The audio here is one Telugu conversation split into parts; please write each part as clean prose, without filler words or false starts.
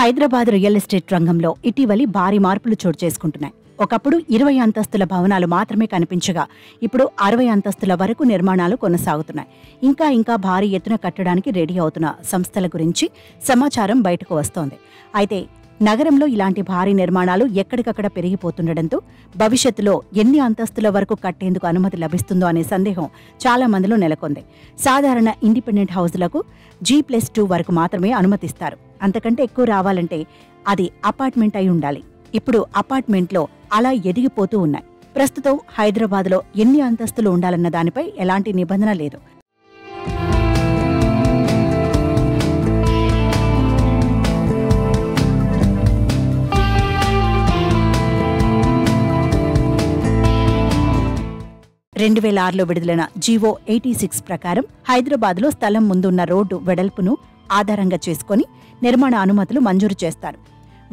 హైదరాబాద్ రియల్ ఎస్టేట్ రంగంలో ఇటీవలి భారీ మార్పులు చోటు చేసుకుంటున్నాయి. ఒకప్పుడు 20 అంతస్తుల భవనాలు మాత్రమే కనిపించగా ఇప్పుడు 60 అంతస్తుల వరకు నిర్మాణాలు కొనసాగుతున్నాయి. ఇంకా భారీ ఎత్తున కట్టడానికి రెడీ అవుతున్న సంస్థల గురించి సమాచారం బయటకు వస్తోంది. అయితే నగరంలో ఇలాంటి భారీ నిర్మాణాలు ఎక్కడికక్కడ పెరిగిపోతుండటంతో భవిష్యత్తులో ఎన్ని అంతస్తుల వరకు కట్టేందుకు అనుమతి లభిస్తుందో అనే సందేహం చాలా మందిలో నెలకొంది. సాధారణ ఇండిపెండెంట్ హౌస్లకు G+2 వరకు మాత్రమే అనుమతిస్తారు. అంతకంటే ఎక్కువ రావాలంటే అది అపార్ట్మెంట్ అయి ఉండాలి. ఇప్పుడు అపార్ట్మెంట్లో అలా ఎదిగిపోతూ ఉన్నాయి. ప్రస్తుతం హైదరాబాద్లో ఎన్ని అంతస్తులు ఉండాలన్న దానిపై ఎలాంటి నిబంధన లేదు. లో విడుదలైన జీవో 86 ప్రకారం హైదరాబాద్లో స్థలం ముందున్న రోడ్డు వెడల్పును ఆధారంగా చేసుకుని నిర్మాణ అనుమతులు మంజూరు చేస్తారు.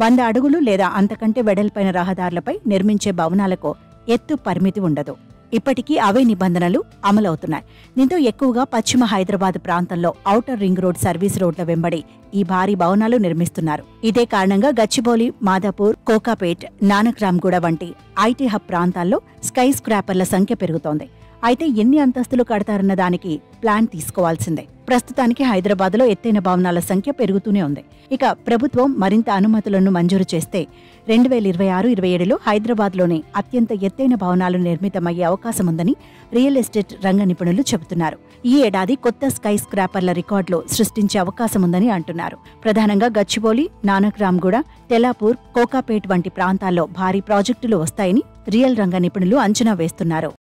100 అడుగులు లేదా అంతకంటే వెడల్పైన రహదారులపై నిర్మించే భవనాలకు ఎత్తు పరిమితి ఉండదు. ఇప్పటికీ అవే నిబంధనలు అమలవుతున్నాయి. దీంతో ఎక్కువగా పశ్చిమ హైదరాబాద్ ప్రాంతంలో ఔటర్ రింగ్ రోడ్ సర్వీస్ రోడ్ల వెంబడి ఈ భారీ భవనాలు నిర్మిస్తున్నారు. ఇదే కారణంగా గచ్చిబౌలి, మాదాపూర్, కోకాపేట్, నానక్రామ్గూడ వంటి ఐటీ హబ్ ప్రాంతాల్లో స్కై స్క్రాపర్ల సంఖ్య పెరుగుతోంది. అయితే ఎన్ని అంతస్తులు కడతారన్న దానికి ప్లాన్ తీసుకోవాల్సిందే. ప్రస్తుతానికి హైదరాబాద్లో ఎత్తైన భవనాల సంఖ్య పెరుగుతూనే ఉంది. ఇక ప్రభుత్వం మరింత అనుమతులను మంజూరు చేస్తే 2026-27లో హైదరాబాద్లోని అత్యంత ఎత్తైన భవనాలు నిర్మితమయ్యే అవకాశముందని రియల్ ఎస్టేట్ రంగ నిపుణులు చెబుతున్నారు. ఈ ఏడాది కొత్త స్కై స్క్రాపర్ల రికార్డులు సృష్టించే అవకాశముందని అంటున్నారు. ప్రధానంగా గచ్చిబౌలి, నానక్రామ్గూడ, తెలాపూర్, కోకాపేట్ వంటి ప్రాంతాల్లో భారీ ప్రాజెక్టులు వస్తాయని రియల్ రంగ నిపుణులు అంచనా వేస్తున్నారు.